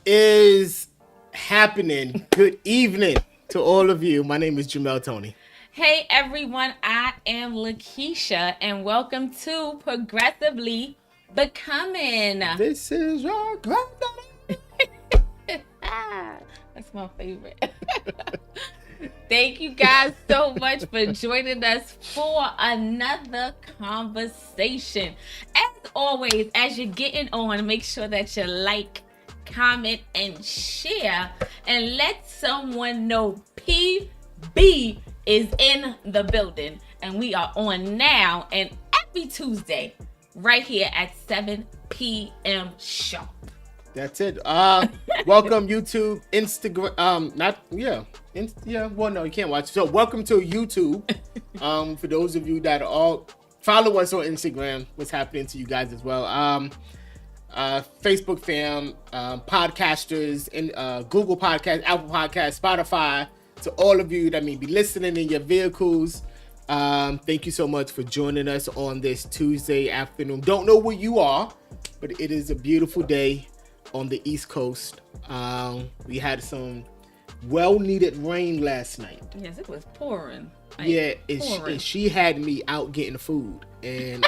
is happening? Good evening to all of you. My name is Jamel Tony. Hey everyone, I am Lakeisha, and welcome to Progressively Becoming. This is your granddaughter. That's my favorite. Thank you guys so much for joining us for another conversation. As always, as you're getting on, make sure that you like, comment, and share, and let someone know PB is in the building, and we are on now and every Tuesday right here at 7 p.m. sharp. That's it. Welcome YouTube, Instagram. Well, no, you can't watch. So, welcome to YouTube. For those of you that all follow us on Instagram, what's happening to you guys as well? Facebook fam, podcasters, and Google Podcast, Apple Podcast, Spotify. To all of you that may be listening in your vehicles, thank you so much for joining us on this Tuesday afternoon. Don't know where you are, but it is a beautiful day on the East Coast. We had some well-needed rain last night. Yes, it was pouring. And she had me out getting food, and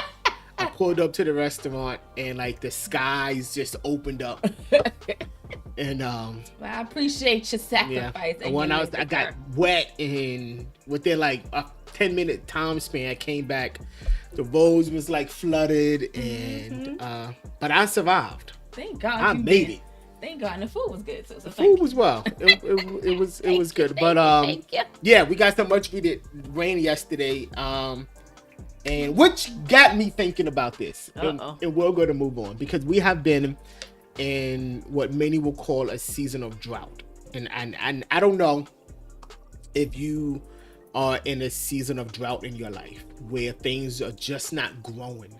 I pulled up to the restaurant, and like the skies just opened up. And well, I appreciate your sacrifice. Yeah. When I got wet, and within like a 10-minute time span, I came back. The roads was like flooded, and but I survived. Thank God. I made it. Thank God, and the food was good too. So the food was well. It was good. But yeah, we got some much needed rain yesterday. And which got me thinking about this. And we're going to move on because we have been in what many will call a season of drought. And I don't know if you are in a season of drought in your life where things are just not growing,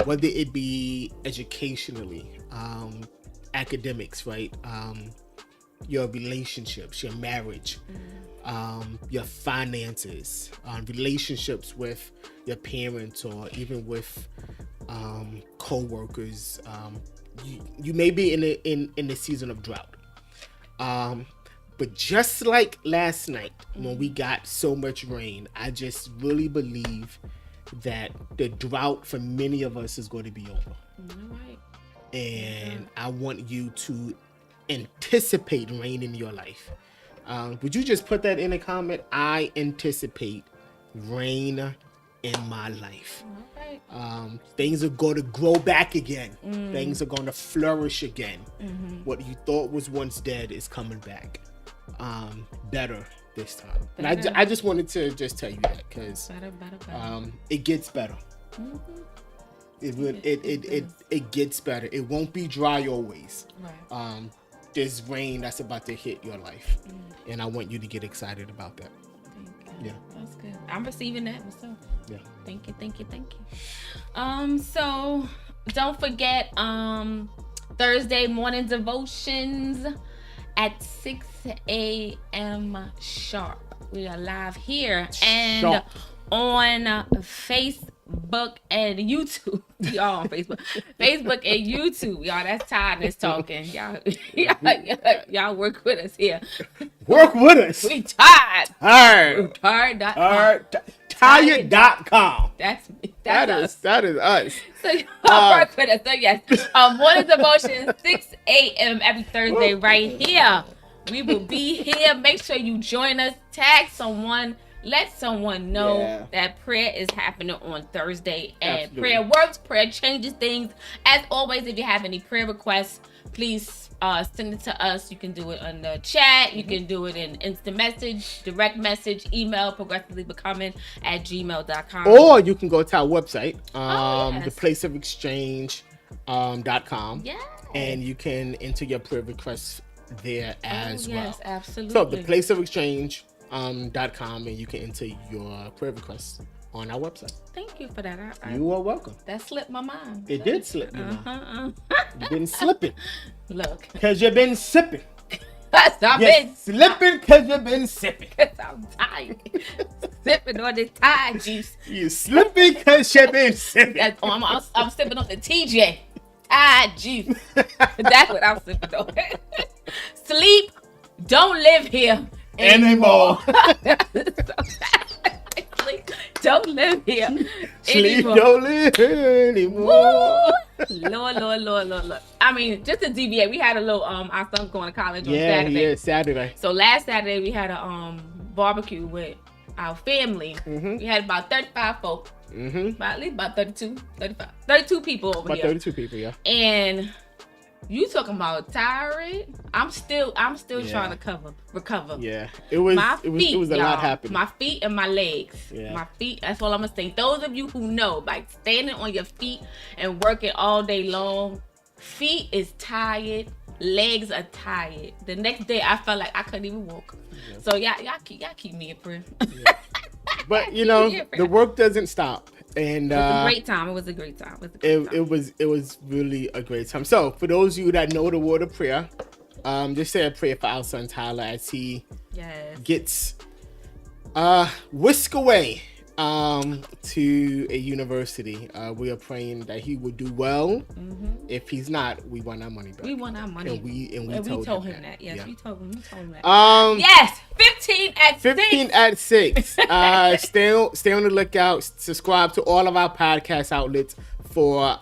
whether it be educationally, academics, right? Your relationships, your marriage, your finances, relationships with your parents, or even with co-workers. You may be in a season of drought. But just like last night when we got so much rain, I just really believe that the drought for many of us is going to be over. Right. And I want you to anticipate rain in your life. Would you just put that in a comment? I anticipate rain in my life. Okay. Things are going to grow back again. Things are going to flourish again. What you thought was once dead is coming back. Better this time. And I just wanted to just tell you that because it gets better. It gets better. It won't be dry always. Right. There's rain that's about to hit your life, and I want you to get excited about that. Thank you. Yeah, that's good. I'm receiving that myself. Yeah. Thank you. So don't forget Thursday morning devotions at 6 a.m. sharp. We are live here and on Facebook and YouTube. Y'all on Facebook. Facebook and YouTube. Y'all, that's tiredness talking. Y'all work with us here. Work with us. We tired. Tired. Tired.com. That's us. That is us. So y'all work with us. So yes, morning devotion 6 a.m. every Thursday right here. We will be here. Make sure you join us. Tag someone. Let someone know that prayer is happening on Thursday. And Absolutely. Prayer works. Prayer changes things. As always, if you have any prayer requests, please send it to us. You can do it on the chat. You can do it in instant message, direct message, email, progressivelybecoming@gmail.com. Or you can go to our website, theplaceofexchange.com. Yes. And you can enter your prayer requests there as well. Yes, absolutely. So theplaceofexchange.com, and you can enter your prayer requests on our website. Thank you for that. You are welcome. That slipped my mind. It did slip your mind. You've been slipping. Look. Because you've been sipping. I've been slipping because you've been sipping. Because I'm tired. Sipping on this Tide juice. You slipping because you've been sipping. I'm sipping on the TJ Tide juice. That's what I'm sipping on. don't live here anymore. Don't live here anymore. Don't live here anymore. Lord. I mean, just to deviate, we had a little our son going to college on Saturday. Yeah, Saturday. So last Saturday we had a barbecue with our family. We had about 35 folk. At least about 32 people over here. 32 people, yeah. And you talking about tired? I'm still trying to recover. Yeah, it was a lot happening. My feet and my legs. Yeah. My feet. That's all I'm gonna say. Those of you who know, like standing on your feet and working all day long, feet is tired. Legs are tired. The next day, I felt like I couldn't even walk. Yeah. So y'all keep me in prayer. Yeah. But you know, the work doesn't stop. And it was a great time. It was really a great time. So for those of you that know the word of prayer, just say a prayer for our son Tyler as he gets whisked away to a university. We are praying that he would do well. If he's not, we want our money back. We want our money. And we told him that. Yes, we told him that. Yes, 15 at 6. 15 at 6. Stay on the lookout. Subscribe to all of our podcast outlets for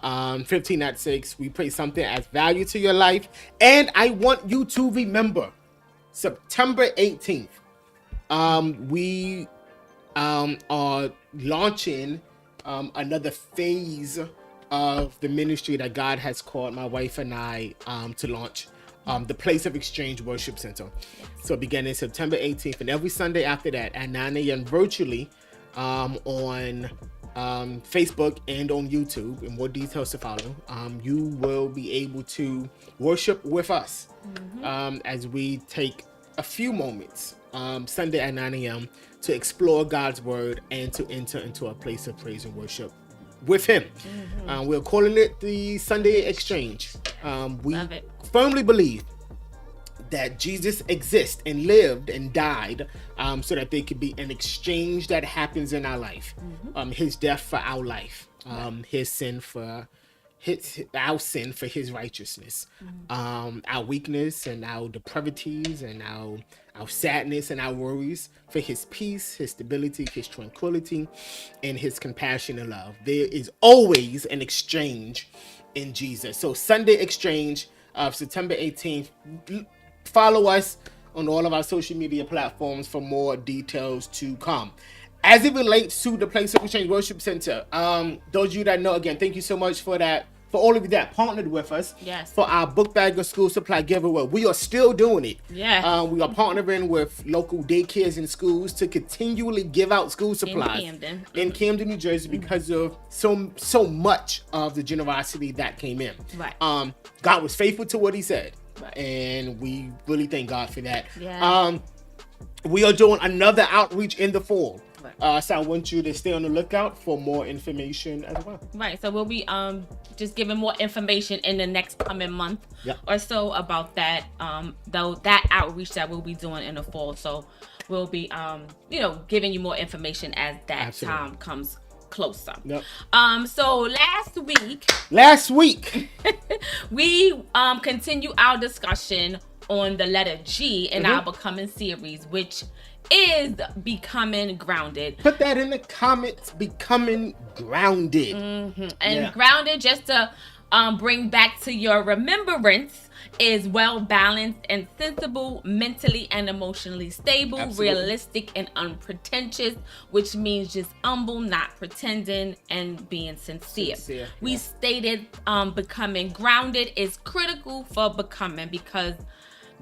15 at 6. We pray something as value to your life. And I want you to remember September 18th. We are launching another phase of the ministry that God has called my wife and I to launch, the Place of Exchange Worship Center. Yes. So beginning September 18th and every Sunday after that at 9 a.m. virtually on Facebook and on YouTube, and more details to follow. You will be able to worship with us as we take a few moments Sunday at 9 a.m. to explore God's word and to enter into a place of praise and worship with him. We're calling it the Sunday Exchange. We firmly believe that Jesus exists and lived and died so that there could be an exchange that happens in our life. His death for our life, his sin for our sin for his righteousness, our weakness and our depravities and our sadness and our worries for his peace, his stability, his tranquility, and his compassion and love. There is always an exchange in Jesus. So Sunday Exchange of September 18th. Follow us on all of our social media platforms for more details to come. As it relates to the Place of Exchange Worship Center, those of you that know, again, thank you so much for that. For all of you that partnered with us for our book bag of school supply giveaway. We are still doing it. We are partnering with local daycares and schools to continually give out school supplies in Camden, New Jersey, because of so much of the generosity that came in. God was faithful to what he said. And we really thank God for that. We are doing another outreach in the fall. So I want you to stay on the lookout for more information as well. So we'll be just giving more information in the next coming month or so about that that outreach that we'll be doing in the fall. So we'll be giving you more information as that time comes closer. So last week we continue our discussion on the letter G in our Becoming series, which is becoming grounded. Put that in the comments, becoming grounded. And grounded, just to bring back to your remembrance, is well balanced and sensible, mentally and emotionally stable, realistic and unpretentious, which means just humble, not pretending, and being sincere. We stated becoming grounded is critical for becoming, because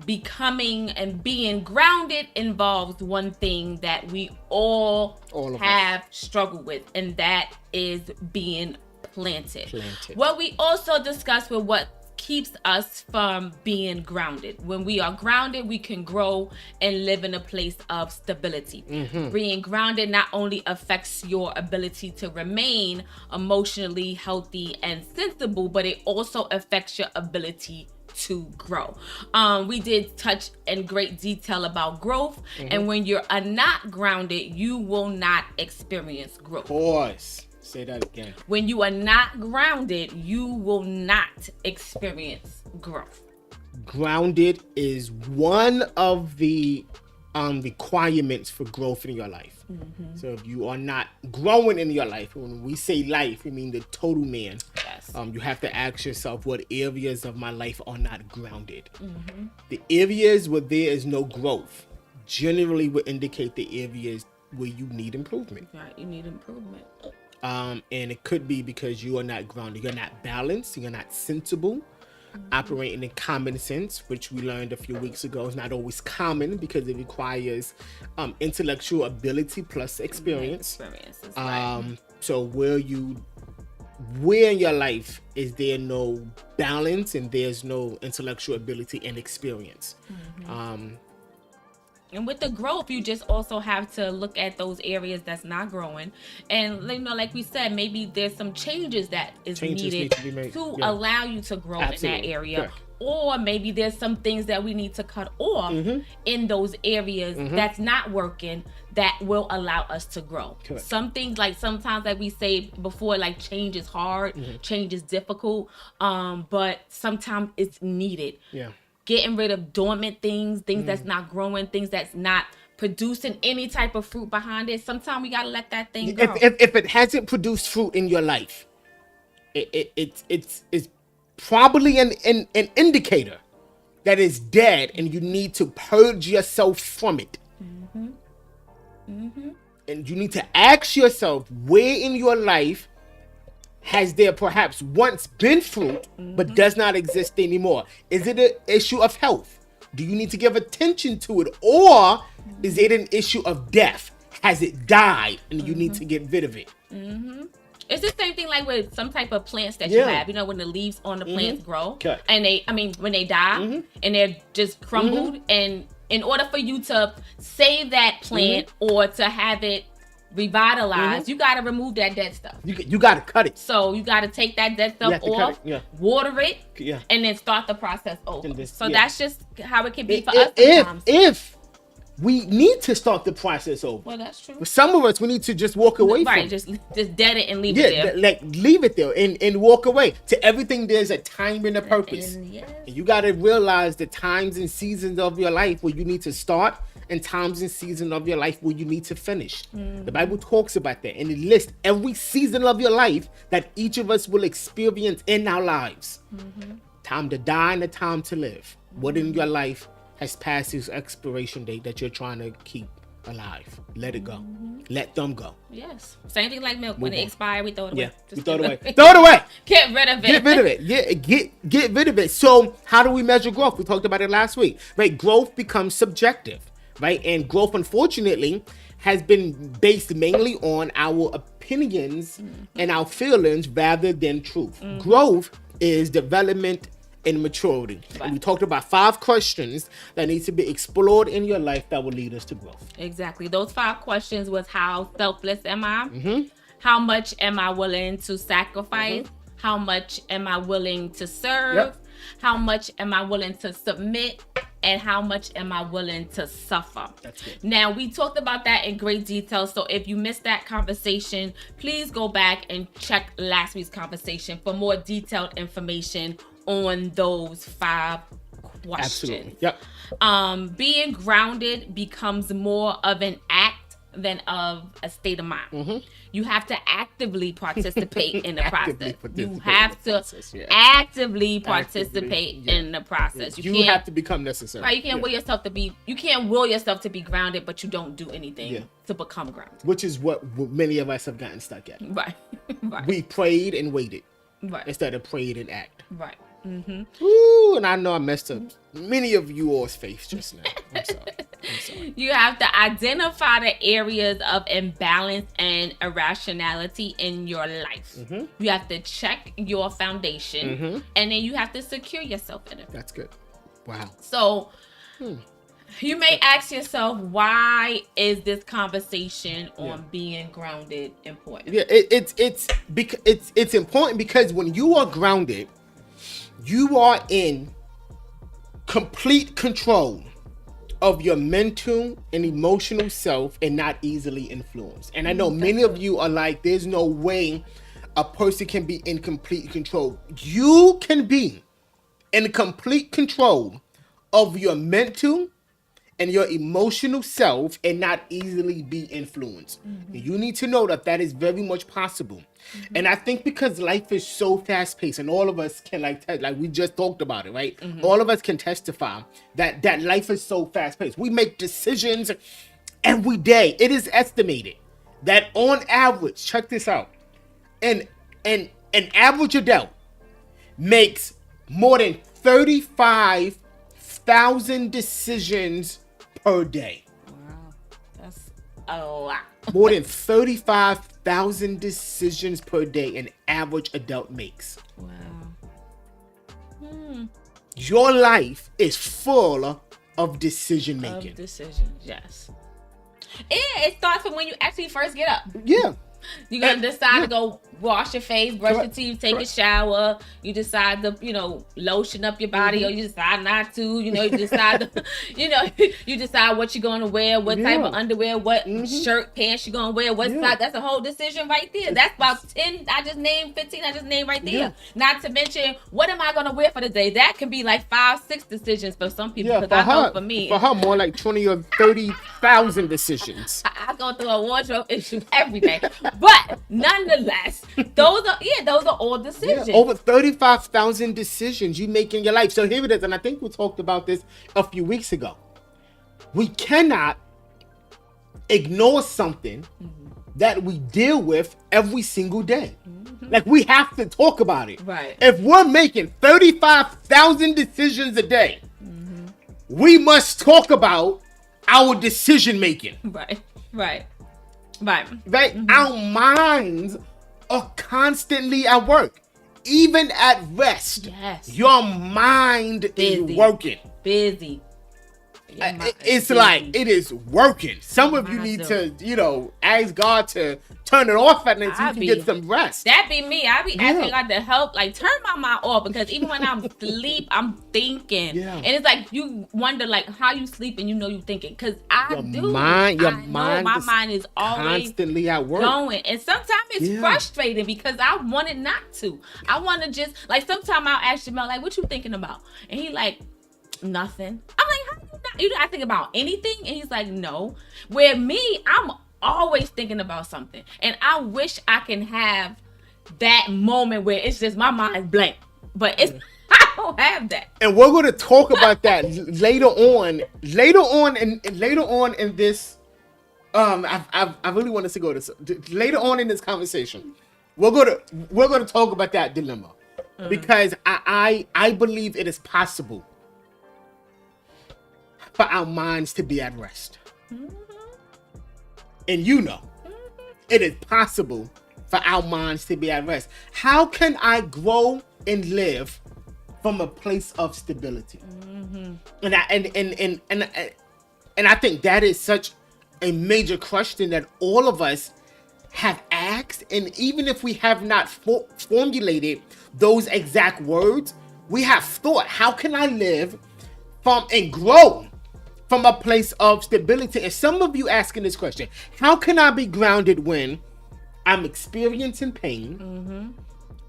becoming and being grounded involves one thing that we all have struggled with, and that is being planted. What we also discussed with what keeps us from being grounded. When we are grounded, we can grow and live in a place of stability. Being grounded not only affects your ability to remain emotionally healthy and sensible, but it also affects your ability to grow. We did touch in great detail about growth, and when you're not grounded, you will not experience growth. Pause. Say that again. When you are not grounded, you will not experience growth. grounded is one of the requirements for growth in your life. Mm-hmm. So if you are not growing in your life, when we say life, we mean the total man. Yes. You have to ask yourself, what areas of my life are not grounded? Mm-hmm. The areas where there is no growth generally will indicate the areas where you need improvement. Right, you need improvement. And it could be because you are not grounded. You're not balanced. You're not sensible. Mm-hmm. Operating in common sense, which we learned a few weeks ago is not always common because it requires intellectual ability plus experience. Right. So where in your life is there no balance and there's no intellectual ability and experience? Mm-hmm. And with the growth, you just also have to look at those areas that's not growing. And, like we said, maybe there's some changes that needed to allow you to grow in that area. Correct. Or maybe there's some things that we need to cut off in those areas that's not working that will allow us to grow. Correct. Some things, like sometimes, like we say before, like change is hard, change is difficult, but sometimes it's needed. Yeah. Getting rid of dormant things that's not growing, things that's not producing any type of fruit behind it. Sometimes we gotta let that thing go. If it hasn't produced fruit in your life, it's probably an indicator that it's dead, and you need to purge yourself from it. Mm-hmm. Mm-hmm. And you need to ask yourself, where in your life has there perhaps once been fruit, but does not exist anymore? Is it an issue of health? Do you need to give attention to it? Or is it an issue of death? Has it died and you need to get rid of it? Mm-hmm. It's the same thing like with some type of plants that you have, when the leaves on the plants grow. Okay. And when they die and they're just crumbled, and in order for you to save that plant or to have it revitalized, you got to remove that dead stuff. You got to cut it. So you got to take that dead stuff off, water it, and then start the process over. That's just how it can be for us sometimes. If we need to start the process over. Well, that's true. For some of us, we need to just walk away from it. Just dead it and leave it there. Leave it there and walk away. To everything, there's a time and a purpose. And you got to realize the times and seasons of your life where you need to start, and times and seasons of your life where you need to finish. The Bible talks about that, and it lists every season of your life that each of us will experience in our lives. Time to die and a time to live. What in your life has passed its expiration date that you're trying to keep alive? Let it go. Let them go. Yes. Same thing like milk. When it expires, we throw it away. We throw it away. Throw it away. Get rid of it. Get rid of it. Yeah, get rid of it. So how do we measure growth? We talked about it last week. Right? Growth becomes subjective. Right? And growth, unfortunately, has been based mainly on our opinions and our feelings rather than truth. Growth is development and maturity. Right. And we talked about 5 questions that need to be explored in your life that will lead us to growth. Exactly. Those 5 questions was: how selfless am I? How much am I willing to sacrifice? How much am I willing to serve? How much am I willing to submit? And how much am I willing to suffer? That's good. Now, we talked about that in great detail. So if you missed that conversation, please go back and check last week's conversation for more detailed information on those 5 questions. Absolutely. Yep. Being grounded becomes more of an act than of a state of mind. You have to actively participate in the process. You have to actively participate in the process. You have to become necessary. Right, you can't will yourself to be. You can't will yourself to be grounded, but you don't do anything to become grounded. Which is what many of us have gotten stuck at. Right. Right. We prayed and waited. Right. Instead of prayed and act. Right. Ooh, and I know I messed up many of you all's faith just now. I'm sorry. You have to identify the areas of imbalance and irrationality in your life. You have to check your foundation, and then you have to secure yourself in it. That's good. Wow. So you may ask yourself, why is this conversation on being grounded important? Yeah, it's important because when you are grounded, you are in complete control of your mental and emotional self and not easily influenced. And I know many of you are like, there's no way a person can be in complete control. You can be in complete control of your mental and your emotional self and not easily be influenced. You need to know that that is very much possible. And I think because life is so fast paced, and all of us can like we just talked about it, right? All of us can testify that life is so fast paced. We make decisions every day. It is estimated that on average, check this out, an average adult makes more than 35,000 decisions per day. Wow, that's a lot. More than 35,000 decisions per day an average adult makes. Wow. Your life is full of decision making. Of decisions, yes. Yeah, it starts from when you actually first get up. Yeah. You're going to decide to go wash your face, brush your teeth, take a shower. You decide to, lotion up your body, or you decide not to. You decide to, you decide what you're going to wear, what type of underwear, what shirt, pants you're going to wear, what size. That's a whole decision right there. That's about 10. I just named 15. I just named right there. Yeah. Not to mention, what am I going to wear for the day? That can be like 5-6 decisions for some people. Yeah, for me. For her, more like 20 or 30,000 decisions. I go through a wardrobe issue every day. But nonetheless, those are all decisions. Yeah, over 35,000 decisions you make in your life. So here it is, and I think we talked about this a few weeks ago. We cannot ignore something that we deal with every single day. Like, we have to talk about it. Right. If we're making 35,000 decisions a day, we must talk about our decision making. Right. Our minds are constantly at work. Even at rest, your mind is working. Busy. It's like it is working. Some of you need to, ask God to turn it off at night so you can get some rest. That be me. I be asking God to help, like turn my mind off, because even when I'm asleep, I'm thinking. Yeah. And it's like you wonder like how you sleep and you thinking, because my mind is always constantly at work going, and sometimes it's frustrating because I want it not to. I want to just like sometimes I'll ask Jamel like, "What you thinking about?" And he like, "Nothing." I'm like, "How you not think about anything?" And he's like, "No." Where me, I'm always thinking about something, and I wish I can have that moment where it's just my mind's blank, but it's I don't have that. And we're going to talk about that later on in this. I really want us to go to later on in this conversation. We're going to talk about that dilemma because I believe it is possible for our minds to be at rest. And it is possible for our minds to be at rest. How can I grow and live from a place of stability? And I think that is such a major question that all of us have asked, and even if we have not formulated those exact words, we have thought, how can I live from and grow from a place of stability? And some of you asking this question, how can I be grounded when I'm experiencing pain,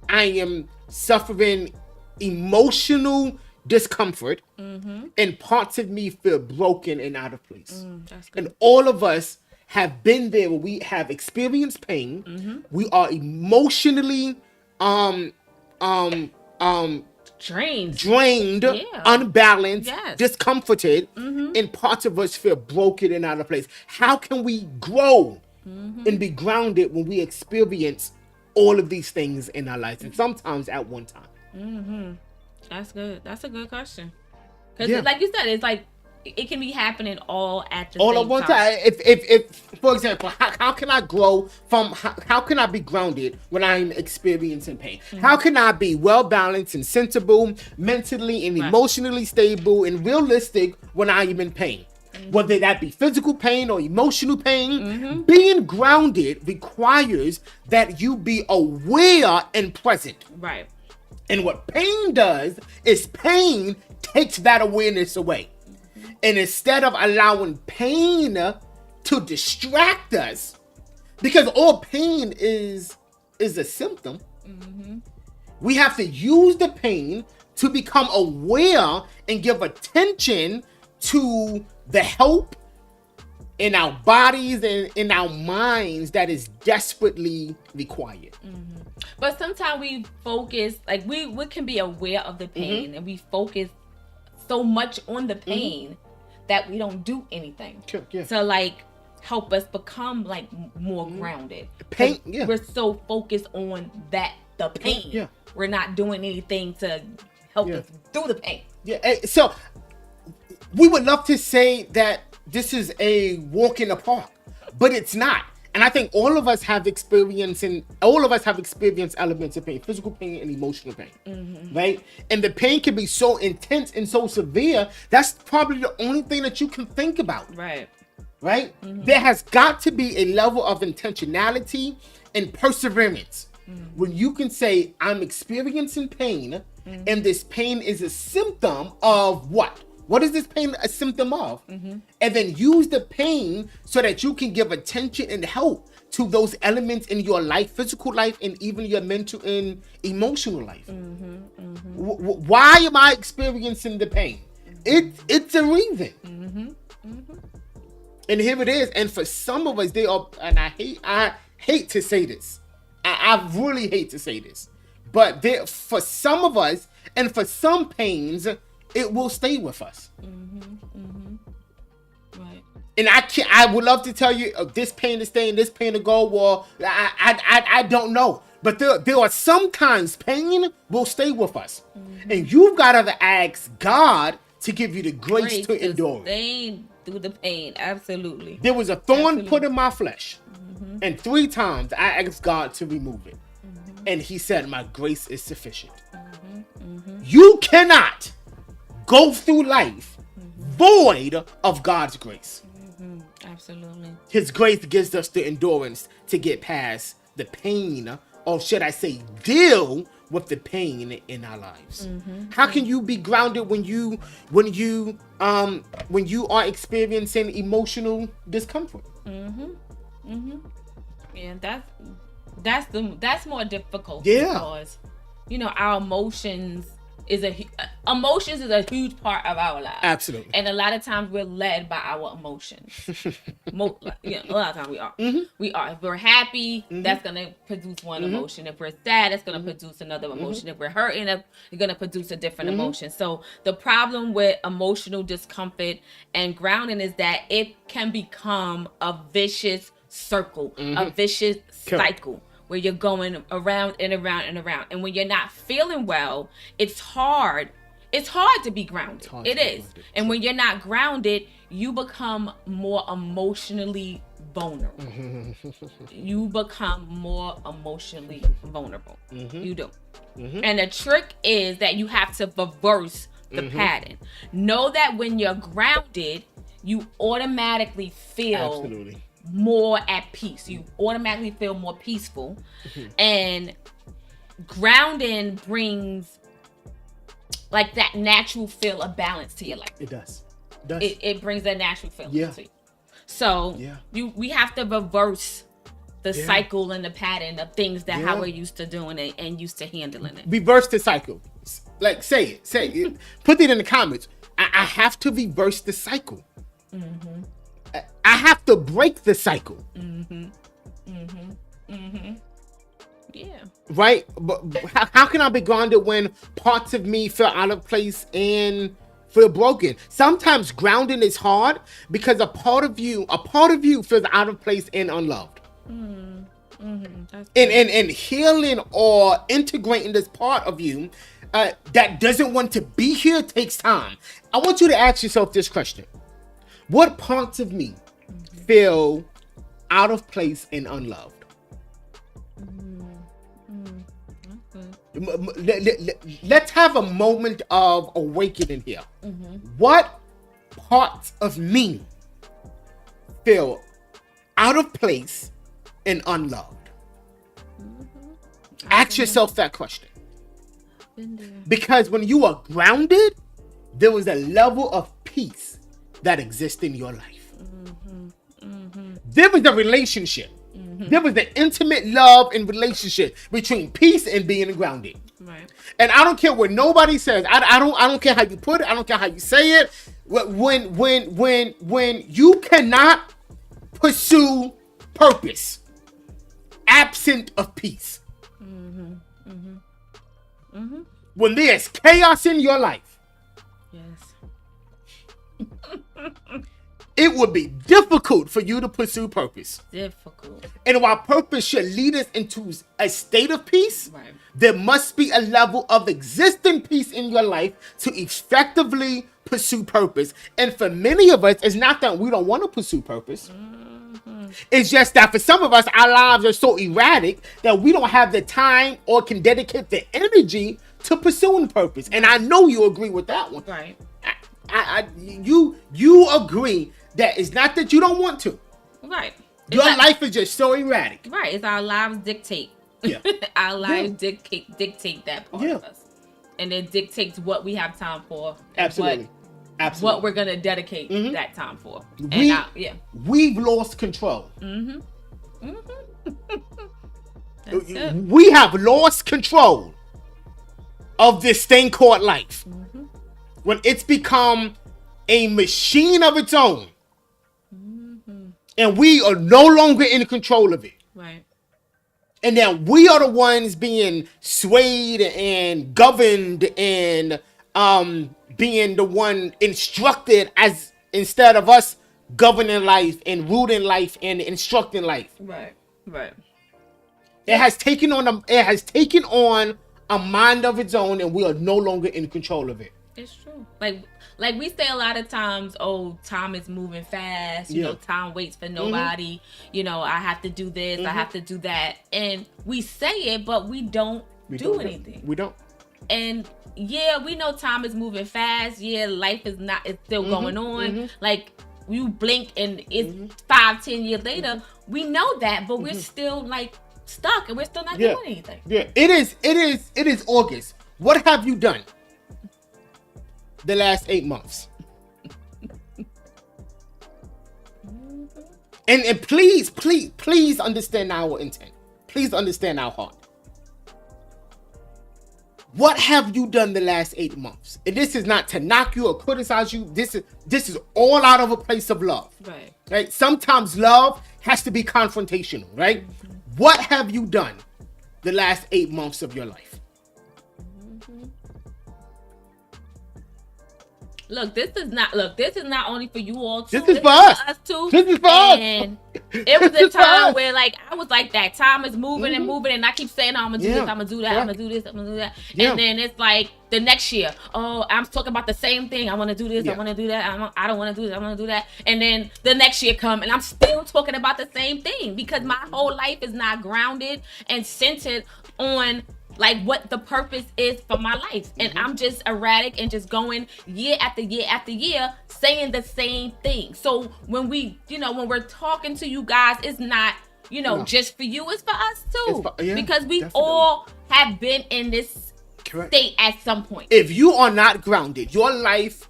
I am suffering emotional discomfort, and parts of me feel broken and out of place? And all of us have been there where we have experienced pain. We are emotionally drained, unbalanced, discomforted, and parts of us feel broken and out of place. How can we grow and be grounded when we experience all of these things in our lives, and sometimes at one time? That's good. That's a good question. Because like you said, it's like it can be happening all at the same one time. If for example, how can I grow from? How can I be grounded when I'm experiencing pain? How can I be well balanced and sensible, mentally and emotionally stable and realistic when I am in pain? Whether that be physical pain or emotional pain, being grounded requires that you be aware and present. Right. And what pain does is pain takes that awareness away. And instead of allowing pain to distract us, because all pain is a symptom, we have to use the pain to become aware and give attention to the help in our bodies and in our minds that is desperately required. Mm-hmm. But sometimes we focus, like we can be aware of the pain, mm-hmm. and we focus so much on the pain, mm-hmm. that we don't do anything to like help us become like more mm-hmm. grounded. Pain, yeah. We're so focused on the pain. Yeah. We're not doing anything to help us through the pain. Yeah. So we would love to say that this is a walk in the park, but it's not. And I think all of us have experienced elements of pain, physical pain and emotional pain, mm-hmm. right? And the pain can be so intense and so severe, that's probably the only thing that you can think about. Right? Mm-hmm. There has got to be a level of intentionality and perseverance, mm-hmm. when you can say, I'm experiencing pain, mm-hmm. and this pain is a symptom of what? What is this pain a symptom of? Mm-hmm. And then use the pain so that you can give attention and help to those elements in your life, physical life, and even your mental and emotional life. Mm-hmm. Mm-hmm. Why am I experiencing the pain? Mm-hmm. It's a reason. Mm-hmm. Mm-hmm. And here it is. And for some of us, they are, and I hate to say this. I really hate to say this. But for some of us, and for some pains, it will stay with us. Mm-hmm, mm-hmm. Right. And I would love to tell you, this pain is staying, this pain to go. Well, I don't know. But there are sometimes pain will stay with us. Mm-hmm. And you've got to ask God to give you the grace to endure it. Through the pain, absolutely. There was a thorn put in my flesh. Mm-hmm. And 3 times I asked God to remove it. Mm-hmm. And he said, my grace is sufficient. Mm-hmm. Mm-hmm. You cannot go through life, mm-hmm. void of God's grace. Mm-hmm. Absolutely. His grace gives us the endurance to get past the pain, or should I say, deal with the pain in our lives. Mm-hmm. How can you be grounded when you are experiencing emotional discomfort? Mm-hmm. Mm-hmm. Yeah, that's more difficult. Yeah. Because our emotions is a huge part of our lives. Absolutely. And a lot of times we're led by our emotions. A lot of times we are. Mm-hmm. We are. If we're happy, mm-hmm. that's going to produce one mm-hmm. emotion. If we're sad, it's going to mm-hmm. produce another emotion. Mm-hmm. If we're hurting, you're going to produce a different mm-hmm. emotion. So the problem with emotional discomfort and grounding is that it can become a vicious circle, mm-hmm. a vicious cycle. Where you're going around and around and around. And when you're not feeling well, it's hard. It's hard to be grounded. It is. And when you're not grounded, you become more emotionally vulnerable. You become more emotionally vulnerable. Mm-hmm. You do. Mm-hmm. And the trick is that you have to reverse the mm-hmm. pattern. Know that when you're grounded, you automatically feel absolutely more at peace. You automatically feel more peaceful. Mm-hmm. And grounding brings like that natural feel of balance to your life. It does. It brings that natural feel to you. So we have to reverse the cycle and the pattern of things that how we're used to doing it and used to handling it. Reverse the cycle. Like say it. Put it in the comments. I have to reverse the cycle. Mm-hmm. I have to break the cycle. Mm-hmm. Mm-hmm. Mm-hmm. Yeah. Right? But how can I be grounded when parts of me feel out of place and feel broken? Sometimes grounding is hard because a part of you feels out of place and unloved. Mm-hmm. And healing or integrating this part of you that doesn't want to be here takes time. I want you to ask yourself this question. What parts of me feel out of place and unloved? Let's have a moment of awakening here. Mm-hmm. What parts of me feel out of place and unloved? Mm-hmm. Ask yourself that question. Because when you are grounded, there is a level of peace that exists in your life. Mm-hmm. Mm-hmm. There was a relationship. Mm-hmm. There was an intimate love and relationship between peace and being grounded. Right. And I don't care what nobody says. I don't care how you put it. I don't care how you say it. When you cannot pursue purpose absent of peace. When there's chaos in your life, yes, it would be difficult for you to pursue purpose. Difficult. And while purpose should lead us into a state of peace, right, there must be a level of existing peace in your life to effectively pursue purpose. And for many of us, it's not that we don't want to pursue purpose. It's just that for some of us, our lives are so erratic that we don't have the time or can dedicate the energy to pursuing purpose. And I know you agree with that one. Right. You agree that it's not that you don't want to. Right. Your life is just so erratic. Right. It's our lives dictate. Yeah. Our lives dictate that part of us. And it dictates what we have time for. Absolutely. What we're going to dedicate that time for. We've lost control. That's it. We have lost control of this thing called life. When it's become a machine of its own. And we are no longer in control of it. Right. And then we are the ones being swayed and governed and being the one instructed as instead of us governing life and ruling life and instructing life. Right. Right. It has taken on a mind of its own, and we are no longer in control of it. It's true. Like we say a lot of times, oh, time is moving fast. You know, time waits for nobody. You know, I have to do this. I have to do that. And we say it, but we don't do anything. We don't. And yeah, we know time is moving fast. Yeah, life is still going on. Like you blink and it's 5-10 years later. We know that, but we're still like stuck and we're still not doing anything. Yeah, it is August. What have you done the last 8 months? And please understand our intent. Please understand our heart. What have you done the last 8 months? And this is not to knock you or criticize you. This is all out of a place of love. Right? Sometimes love has to be confrontational, right? What have you done the last 8 months of your life? Look, this is not only for you all too. This is for us. Too. This is for us. And it was a time where like I was like that. Time is moving and moving, and I keep saying, oh, I'm gonna do this, I'm gonna do that, I'm gonna do this, I'm gonna do that. And then it's like the next year, oh, I'm talking about the same thing. I want to do this, I want to do that. I don't want to do this, I want to do that. And then the next year come, and I'm still talking about the same thing because my whole life is not grounded and centered on like what the purpose is for my life. And I'm just erratic and just going year after year after year saying the same thing. So when when we're talking to you guys, it's not, just for you, it's for us too. Because we all have been in this state at some point. If you are not grounded, your life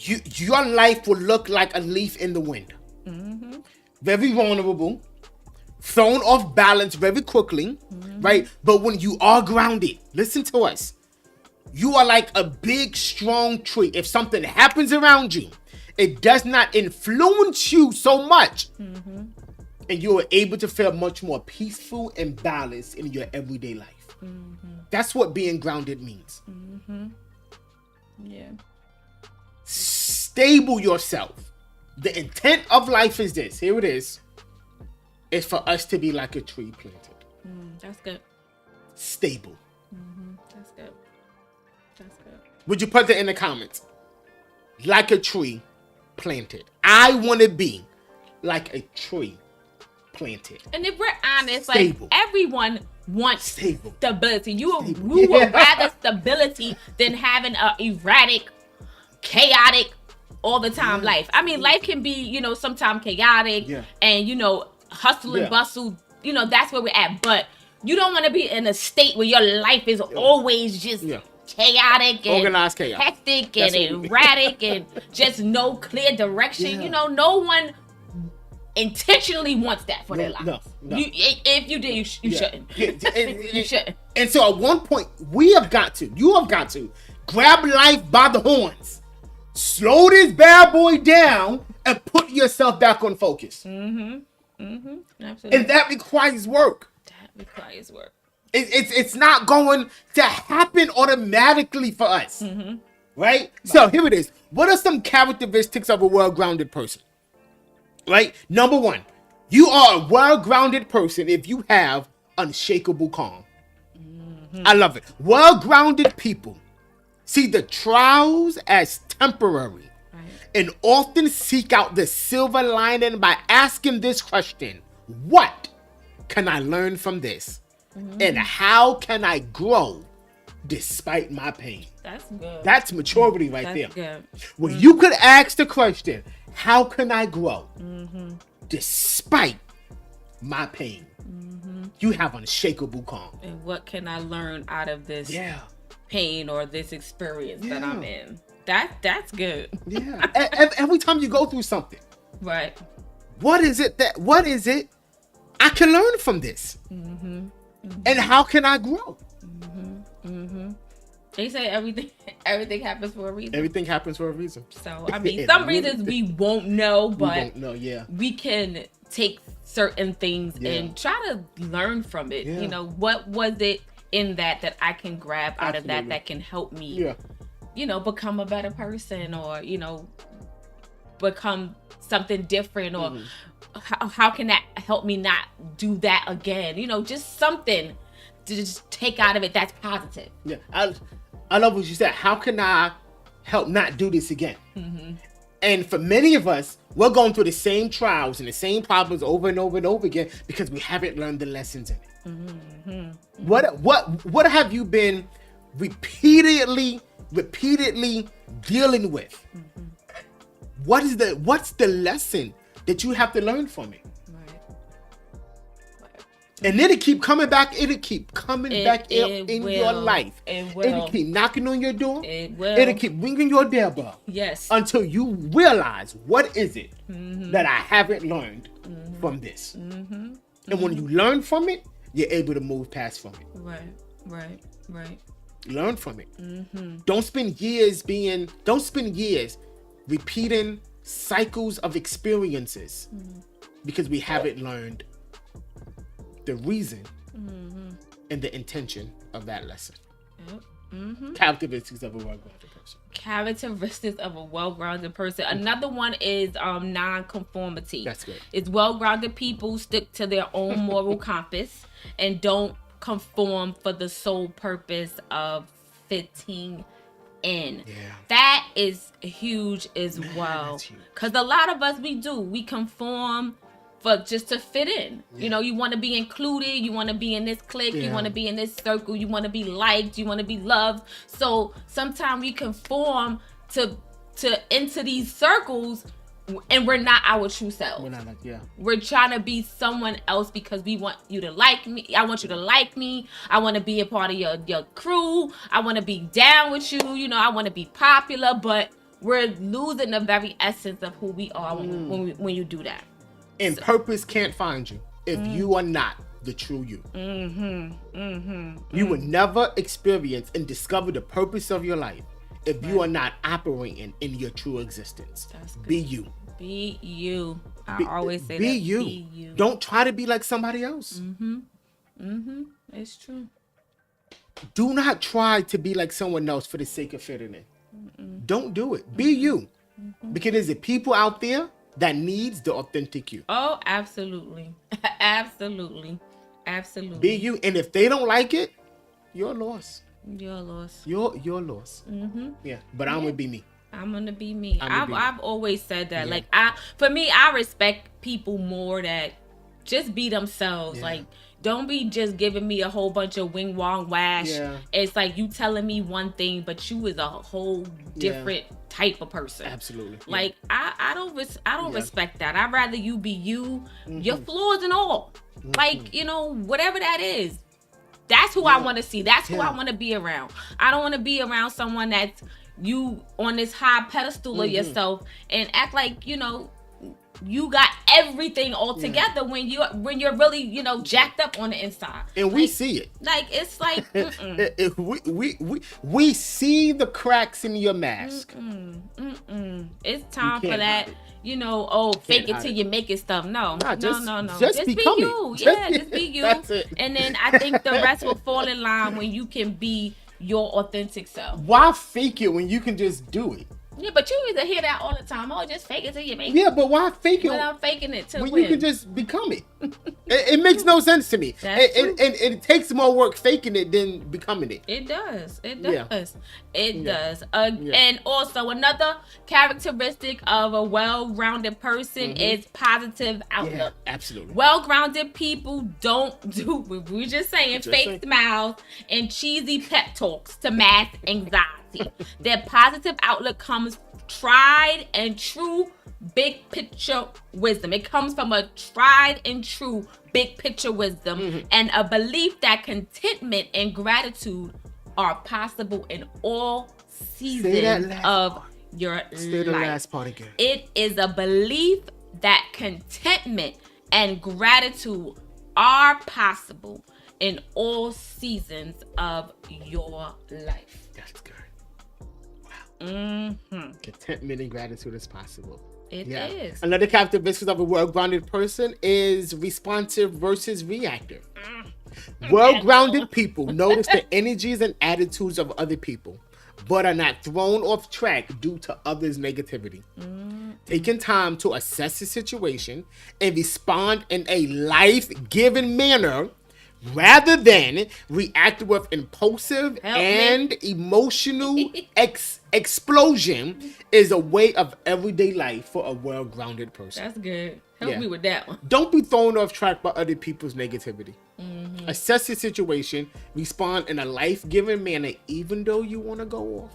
will look like a leaf in the wind. Very vulnerable. Thrown off balance very quickly, right? But when you are grounded, listen to us. You are like a big, strong tree. If something happens around you, it does not influence you so much. And you are able to feel much more peaceful and balanced in your everyday life. That's what being grounded means. Yeah. Stable yourself. The intent of life is this. Here it is. It's for us to be like a tree planted. That's good. Stable. That's good. That's good. Would you put that in the comments? Like a tree planted. I want to be like a tree planted. And if we're honest, stable. Like everyone wants stable. Stability. You would rather stability than having an erratic, chaotic, all the time life. I mean, life can be, sometimes chaotic and, hustle and bustle, that's where we're at. But you don't want to be in a state where your life is always just chaotic and organized chaos, hectic and erratic and just no clear direction. No one intentionally wants that for their lives. No. If you did, you shouldn't. You shouldn't. And so at one point, you have got to grab life by the horns, slow this bad boy down, and put yourself back on focus. Absolutely. And that requires work. It's not going to happen automatically for us. Right? So here it is. What are some characteristics of a well-grounded person? Right? Number one, you are a well-grounded person if you have unshakable calm. I love it. Well-grounded people see the trials as temporary and often seek out the silver lining by asking this question: what can I learn from this? And how can I grow despite my pain? That's good. That's maturity right there. Good. When you could ask the question, how can I grow despite my pain? You have unshakable calm. And what can I learn out of this pain or this experience that I'm in? That's good. Every time you go through something. Right. What is it I can learn from this? And how can I grow? They say everything happens for a reason. Everything happens for a reason. So, I mean, some reasons we won't know, but we can take certain things and try to learn from it. You know, what was it in that I can grab out of that can help me, you know, become a better person, or, you know, become something different, or how can that help me not do that again? You know, just something to just take out of it that's positive. Yeah, I love what you said. How can I help not do this again? And for many of us, we're going through the same trials and the same problems over and over and over again because we haven't learned the lessons in it. What have you been repeatedly dealing with? What's the lesson that you have to learn from it? And it'll keep coming back. It'll keep coming back in your life. It'll keep knocking on your door. It'll keep ringing your doorbell. Yes. Until you realize, what is it that I haven't learned from this? And when you learn from it, you're able to move past from it. Right. Learn from it. Don't spend years repeating cycles of experiences because we haven't learned the reason and the intention of that lesson. Characteristics of a well-grounded person. Characteristics of a well-grounded person. Another one is non-conformity. That's good. It's well-grounded people stick to their own moral compass and don't conform for the sole purpose of fitting in. That is huge as well. Because a lot of us, we conform for just to fit in. You know, you want to be included, you want to be in this clique, you want to be in this circle, you want to be liked, you want to be loved. So sometimes we conform to into these circles and we're not our true self. We're trying to be someone else because we want you to like me. I want you to like me. I want to be a part of your crew. I want to be down with you. You know, I want to be popular, but we're losing the very essence of who we are when you do that. And purpose can't find you if you are not the true you. You will never experience and discover the purpose of your life if you are not operating in your true existence. Be you. Be you. I always say be that. You. Be you. Don't try to be like somebody else. It's true. Do not try to be like someone else for the sake of fitting in. Don't do it. Be you. Because there's people out there that needs the authentic you. Oh, absolutely. Absolutely. Be you. And if they don't like it, you're lost. You're lost. You're lost. Yeah. But I'm gonna be me. I'm gonna be me. I've always said that. Like I respect people more that just be themselves. Like, don't be just giving me a whole bunch of wing wong wash. It's like you telling me one thing, but you is a whole different type of person. Absolutely. Like I don't respect that. I'd rather you be you, your flaws and all. Like, you know, whatever that is. That's who I want to see. That's who I want to be around. I don't want to be around someone that's you on this high pedestal of yourself and act like, you know, you got everything all together when you're really, you know, jacked up on the inside. And we see it. Like, it's like, we see the cracks in your mask. It's time for that. You know, fake it till you make it stuff. No. Just be you. Just be you. That's it. And then I think the rest will fall in line when you can be your authentic self. Why fake it when you can just do it? Yeah, but you either hear that all the time. Oh, just fake it till you make it. Yeah, but why fake it? But I'm faking it till when you can just become it. It makes no sense to me. It takes more work faking it than becoming it. It does. It does. It does. And also another characteristic of a well-rounded person is positive outlook. Yeah, absolutely. Well-grounded people don't do what we were just saying, fake smiles and cheesy pep talks to mask anxiety. Their positive outlook comes tried and true big picture wisdom. It comes from a tried and true big picture wisdom and a belief that contentment and gratitude are possible in all seasons of your life. Say the last part again. It is a belief that contentment and gratitude are possible in all seasons of your life. That's good. Wow. Contentment and gratitude is possible. It is. Another characteristic of a well-grounded person is responsive versus reactive. Well-grounded people notice the energies and attitudes of other people, but are not thrown off track due to others' negativity. Taking time to assess the situation and respond in a life-giving manner rather than react with impulsive and emotional explosion is a way of everyday life for a well-grounded person. That's good. Help me with that one. Don't be thrown off track by other people's negativity. Assess the situation, respond in a life-giving manner, even though you want to go off.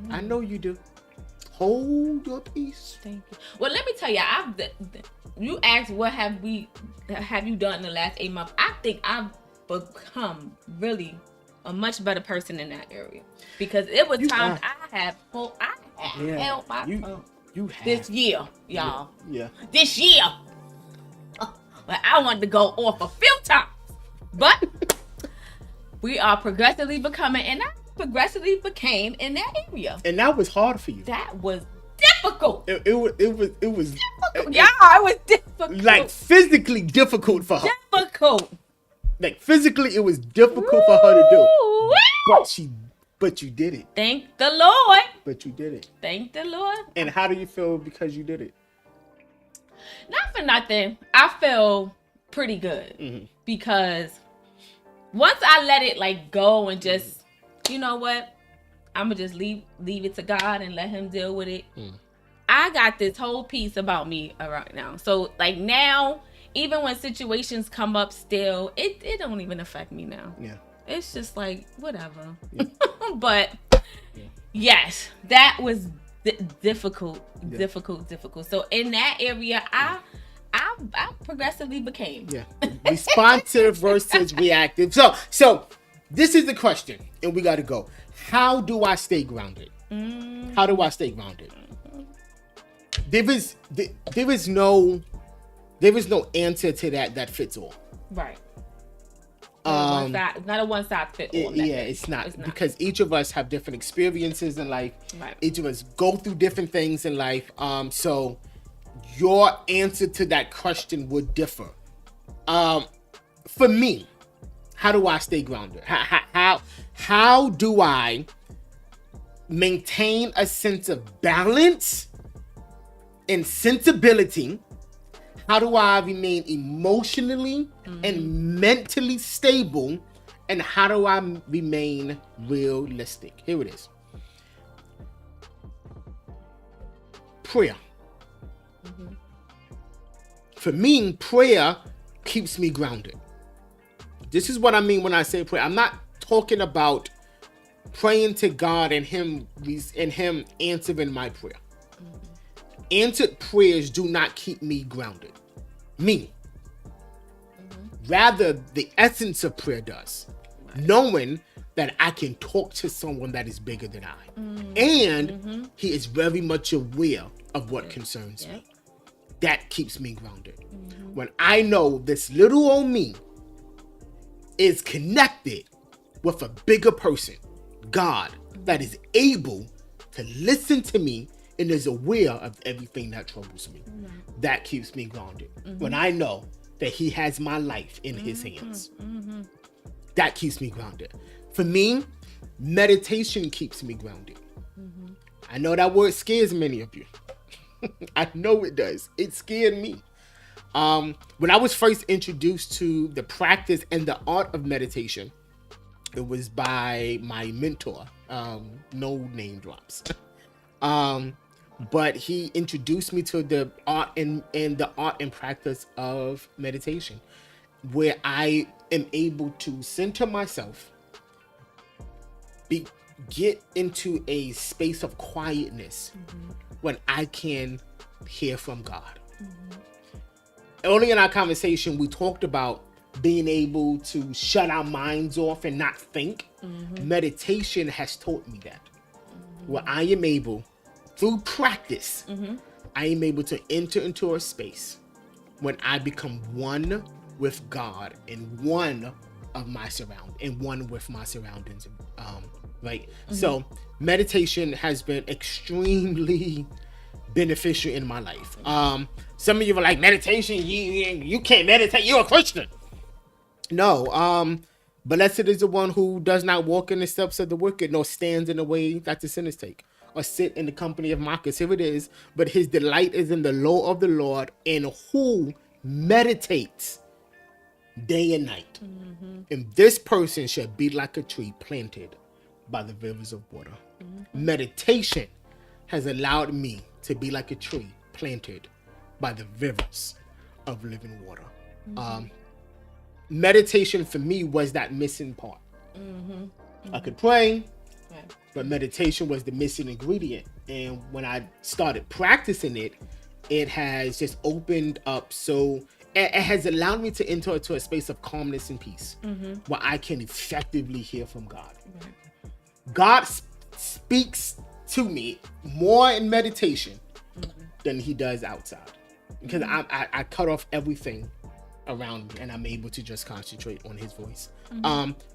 I know you do. Hold your peace. Thank you. Well, let me tell you, you asked what have you done in the last 8 months. I think I've become really a much better person in that area, because it was times I have held my tongue. You have. This year, y'all. Yeah. This year. But I wanted to go off a few times. But we are progressively becoming, and I progressively became in that area. And that was hard for you. That was difficult. It was difficult. It was difficult. Like physically difficult for her. Difficult. Like physically it was difficult for her to do. But you did it. Thank the Lord. But you did it. Thank the Lord. And how do you feel because you did it? Not for nothing. I feel pretty good because once I let it like go and just, you know what, I'm gonna just leave it to God and let Him deal with it. I got this whole piece about me right now. So like now, even when situations come up, still it don't even affect me now. Yeah, it's just like whatever. Yeah. But yes, that was difficult. So in that area, I progressively became responsive versus reactive. So this is the question, and we got to go. How do I stay grounded? How do I stay grounded? There is no answer to that fits all. Right. Not a one size fits all. It's not, because each of us have different experiences in life. Right. Each of us go through different things in life. So your answer to that question would differ. For me, how do I stay grounded? How do I maintain a sense of balance and sensibility? How do I remain emotionally and mentally stable? And how do I remain realistic? Here it is. Prayer. For me, prayer keeps me grounded. This is what I mean when I say prayer. I'm not talking about praying to God and Him answering my prayer. Answered prayers do not keep me grounded. Rather, the essence of prayer does. Knowing that I can talk to someone that is bigger than I. And He is very much aware of what concerns me. that keeps me grounded. When I know this little old me is connected with a bigger person, God, that is able to listen to me and is aware of everything that troubles me. That keeps me grounded. When I know that he has my life in his hands. That keeps me grounded. For me, meditation keeps me grounded. I know that word scares many of you. I know it does. It scared me. When I was first introduced to the practice and the art of meditation, it was by my mentor. No name drops. But he introduced me to the art and the art and practice of meditation, where I am able to center myself, get into a space of quietness when I can hear from God. Early in our conversation, we talked about being able to shut our minds off and not think. Meditation has taught me that. Where I am able, through practice, I am able to enter into a space when I become one with God and one of my one with my surroundings. Right? So meditation has been extremely beneficial in my life. Some of you were like, meditation, you can't meditate, you're a Christian. No, blessed is the one who does not walk in the steps of the wicked, nor stands in the way that the sinners take, or sit in the company of mockers. Here it is. But his delight is in the law of the Lord, and who meditates day and night. And this person shall be like a tree planted by the rivers of water. Meditation has allowed me to be like a tree planted by the rivers of living water. Meditation for me was that missing part. I could pray, but meditation was the missing ingredient. And when I started practicing it, it has just opened up. So it has allowed me to enter into a space of calmness and peace, where I can effectively hear from God. God speaks to me more in meditation than he does outside, because I cut off everything around me and I'm able to just concentrate on his voice.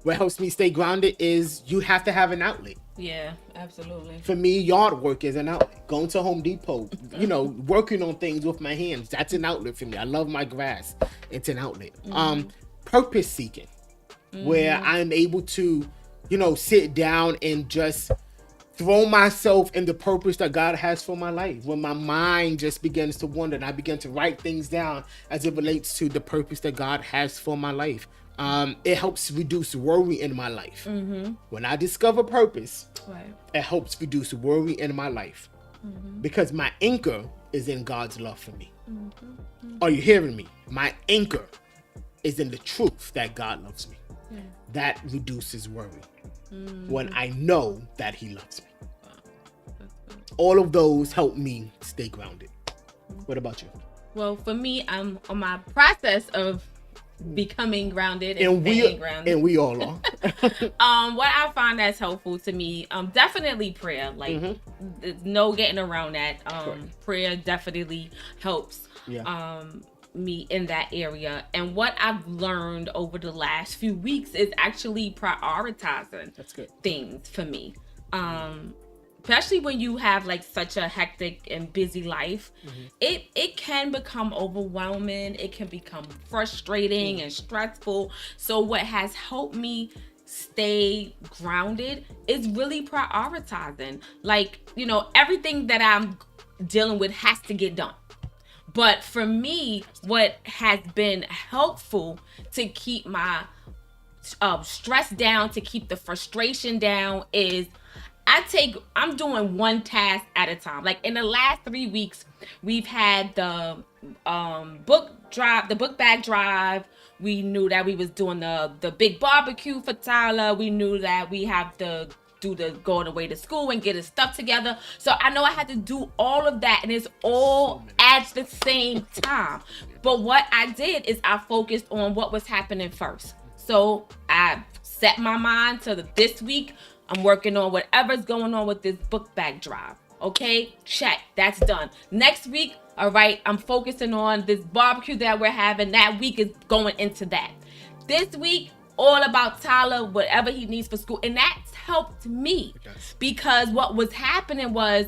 What helps me stay grounded is you have to have an outlet. Yeah, absolutely. For me, yard work is an outlet. Going to Home Depot, working on things with my hands, that's an outlet for me. I love my grass. It's an outlet. Purpose seeking, where I'm able to, sit down and just throw myself in the purpose that God has for my life. When my mind just begins to wander and I begin to write things down as it relates to the purpose that God has for my life. It helps reduce worry in my life. When I discover purpose, it helps reduce worry in my life, because my anchor is in God's love for me. Are you hearing me? My anchor is in the truth that God loves me. That reduces worry when I know that he loves me. All of those help me stay grounded. What about you? Well, for me, I'm on my process of becoming grounded and staying grounded. And we all are. What I find that's helpful to me, definitely prayer. Like, there's no getting around that. Prayer definitely helps me in that area. And what I've learned over the last few weeks is actually prioritizing things for me. Especially when you have like such a hectic and busy life, it can become overwhelming. It can become frustrating and stressful. So what has helped me stay grounded is really prioritizing. Like, everything that I'm dealing with has to get done. But for me, what has been helpful to keep my stress down, to keep the frustration down, is I'm doing one task at a time. Like in the last 3 weeks, we've had the book bag drive. We knew that we was doing the big barbecue for Tyler. We knew that we have to do the going away to school and get his stuff together. So I know I had to do all of that, and it's all at the same time. But what I did is I focused on what was happening first. So I set my mind to this week, I'm working on whatever's going on with this book bag drive. Okay, check. That's done. Next week, all right, I'm focusing on this barbecue that we're having. That week is going into that. This week, all about Tyler, whatever he needs for school. And that's helped me because what was happening was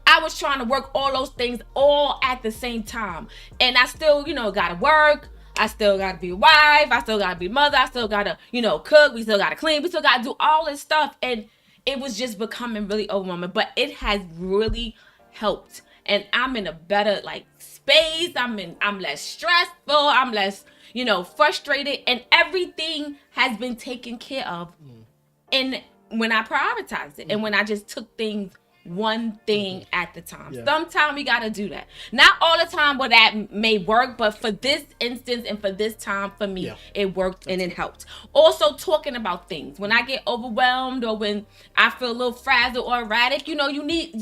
I was trying to work all those things all at the same time. And I still, gotta work. I still gotta be a wife. I still gotta be a mother. I still gotta, cook. We still gotta clean. We still gotta do all this stuff. And it was just becoming really overwhelming. But it has really helped. And I'm in a better space. I'm less stressful. I'm less, frustrated. And everything has been taken care of. And when I prioritized it and when I just took things one thing at the time. Sometimes we gotta do that. Not all the time where that may work, but for this instance and for this time for me, it worked and it helped. Also talking about things. When I get overwhelmed or when I feel a little frazzled or erratic,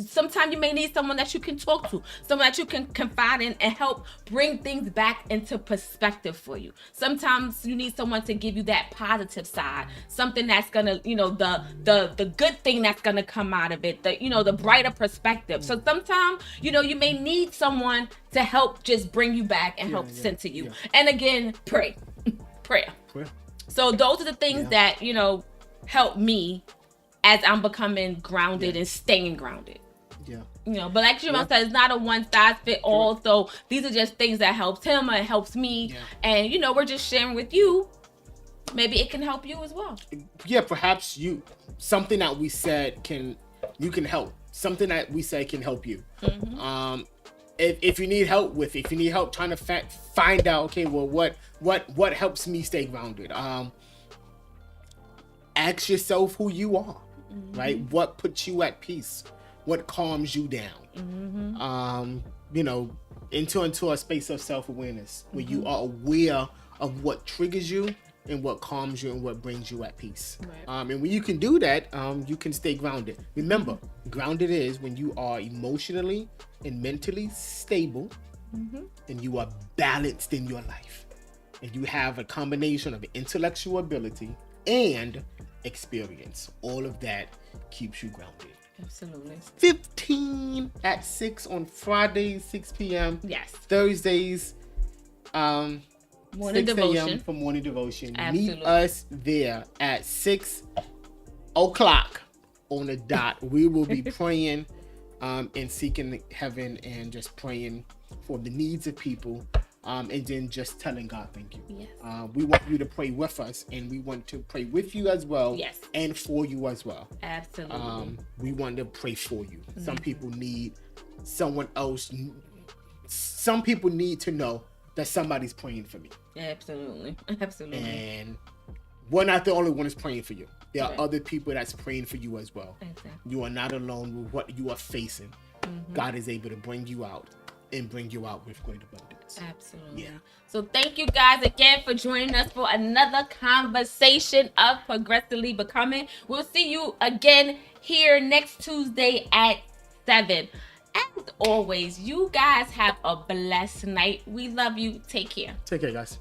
sometimes you may need someone that you can talk to, someone that you can confide in and help bring things back into perspective for you. Sometimes you need someone to give you that positive side, something that's gonna, the good thing that's gonna come out of it, the brighter perspective. So sometimes, you may need someone to help just bring you back and help center you. And again, prayer. So those are the things that, help me as I'm becoming grounded and staying grounded. But like Jamal said, it's not a one size fit all. So these are just things that helps him and helps me. And, we're just sharing with you. Maybe it can help you as well. Yeah, perhaps something that we said you can help. Something that we say can help you. If you need help if you need help trying to find out, okay, well, what helps me stay grounded? Ask yourself who you are, right? What puts you at peace? What calms you down? Into a space of self-awareness where you are aware of what triggers you and what calms you and what brings you at peace. And when you can do that, you can stay grounded. Remember, grounded is when you are emotionally and mentally stable and you are balanced in your life. And you have a combination of intellectual ability and experience. All of that keeps you grounded. Absolutely. 15 at 6 on Fridays, 6 p.m. Yes. Thursdays, morning 6 devotion. a.m. for morning devotion. Absolutely. Meet us there at 6 o'clock on the dot. We will be praying and seeking heaven and just praying for the needs of people and then just telling God thank you. Yes. We want you to pray with us and we want to pray with you as well. Yes. And for you as well. Absolutely. We want to pray for you. Some people need someone else. Some people need to know that somebody's praying for me. Absolutely. And we're not the only one that's praying for you. There are other people that's praying for you as well. Exactly. You are not alone with what you are facing. God is able to bring you out and bring you out with great abundance. Absolutely. So thank you guys again for joining us for another conversation of Progressively Becoming. We'll see you again here next Tuesday at 7. As always, you guys have a blessed night. We love you. Take care. Take care, guys.